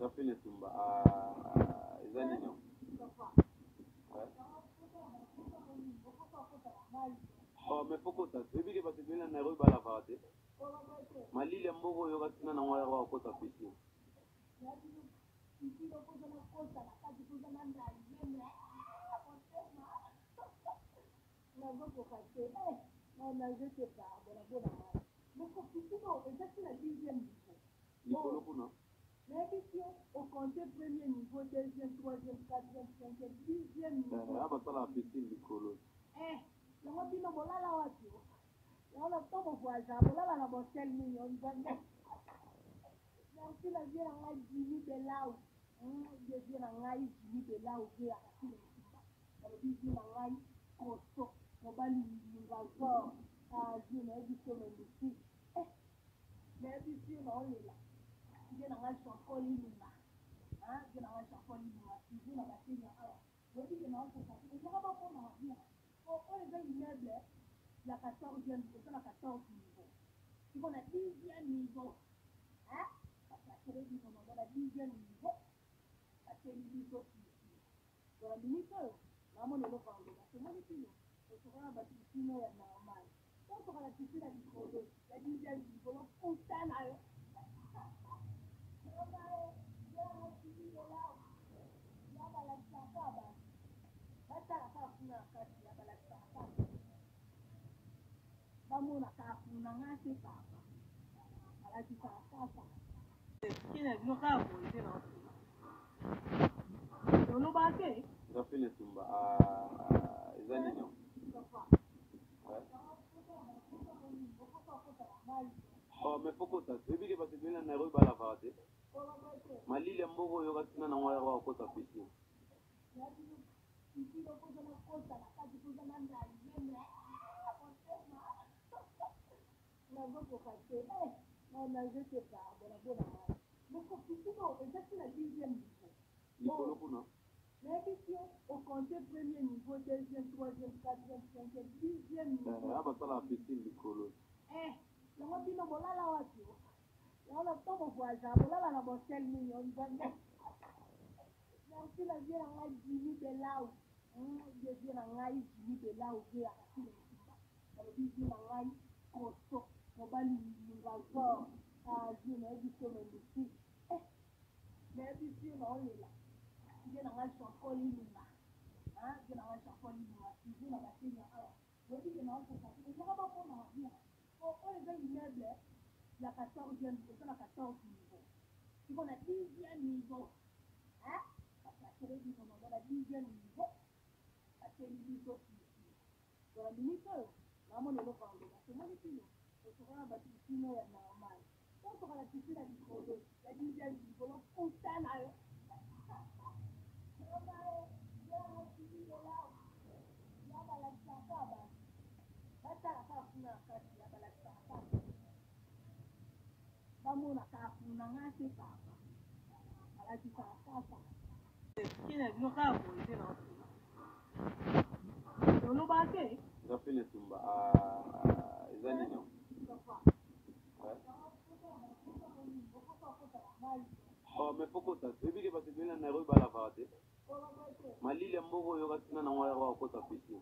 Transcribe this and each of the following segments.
Rafine Tumba, Zanino. Oh, mais pourquoi ça? C'est bien parce que tu es là, Nairobi, à la vérité. Mali, les mots, il y aura un endroit où on peut s'appuyer. Au compter premier niveau, deuxième, troisième, quatrième, cinquième, dixième niveau. Ah, bah, ça la piscine du colo. Le mobile, voilà la voiture. Là, on a pas mon voisin, voilà la botelle million. Donc, la vie en a Jimmy de là où. Je viens en a Jimmy de là où. Je viens en a Costo. On va lui encore. Je n'ai dit que le ici. Mais ici, on est là. Je viens en a Champoli. Je n'ai pas Champoli. Je viens en a Kenya. Je dis que non, c'est ça. Je n'ai pas pour ma vie. On est dans l'immeuble. La 14e, c'est la 14e niveau. Si on a 10e niveau, hein? Parce que la 10e niveau, parce que les niveaux dans la minute, là, on est le vendeur. Parce que moi, je suis là. Je serai la piscine normale. Donc, on a la piscine à l'icône. La 10e niveau, on s'en a. Rafine Tumba, Zanino. Oh, mais pourquoi ça? C'est bien parce que tu es là, Nairobi, à la vérité. Mali, les mots, il y aura un endroit où on peut s'appuyer. Au compter premier niveau, deuxième, troisième, quatrième, cinquième, dixième niveau. Ah, bah, ça la piscine du colo. Le mobile, voilà la voiture. Là, on a pas mon voisin, voilà la botelle million. Donc, la vie en a Jimmy de là où. Je viens en a Jimmy de là où. Je viens en a Costo. On va lui encore. Je n'ai dit que le ici. Mais ici, on est là. Je viens en a Champoli. Je n'ai pas Champoli. Je viens en a Kenya. Je dis que non, c'est ça. Je n'ai pas pour ma vie. On est dans l'immeuble. La 14e, c'est la 14e niveau. Si on a 10e niveau, hein? Parce que la 10e niveau, parce que les niveaux dans la minute, là, on est le vendeur. Parce que moi, je suis là. Je serai la piscine normale. Donc, on va la piscine à l'icône. La 10e niveau, on s'en a. Rafine Tumba, Zanino. Oh, mais pourquoi ça? C'est bien parce que tu es là, Nairobi, à la vérité. Mali, les mots, il y aura un endroit où on peut s'appuyer.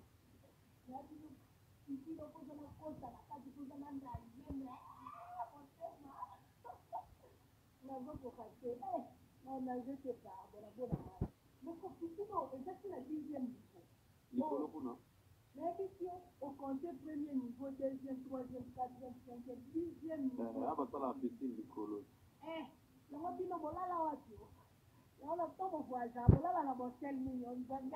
Au compter premier niveau, deuxième, troisième, quatrième, cinquième, dixième niveau. Ah, bah, ça la piscine du colo. Le mobile, voilà la voiture. Là, on a pas mon voisin, voilà la botelle million. Donc,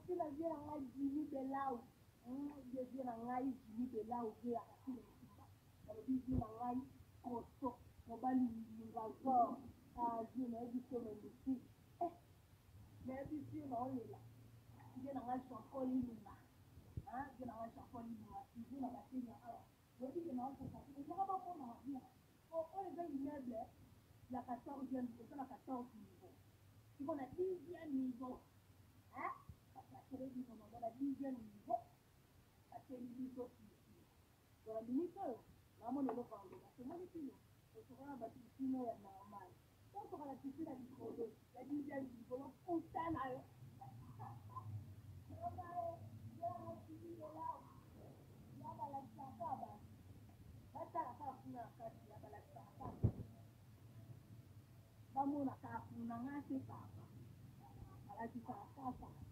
la vie en a Jimmy de là où. Je viens en a Jimmy de là où. Je viens en a Costo. On va lui encore. Je n'ai dit que le ici. Mais ici, on est là. Je viens en a Champoli. Je viens en a Champoli. Je viens en a Kenya. Je dis que non, c'est ça. Je n'ai pas pour ma vie. On est dans l'immeuble. La 14e, c'est la 14e niveau. Si on a 10e niveau, hein? Parce que la 10e niveau, parce que les niveaux Voilà, limite, là, mon élève en Angola, c'est moi les filles. Je serai à la piscine normale. Quand on aura la piscine à micro-ondes, la dixième du volant, on s'en a. Vamos na casa, na nossa casa. Ela te fala,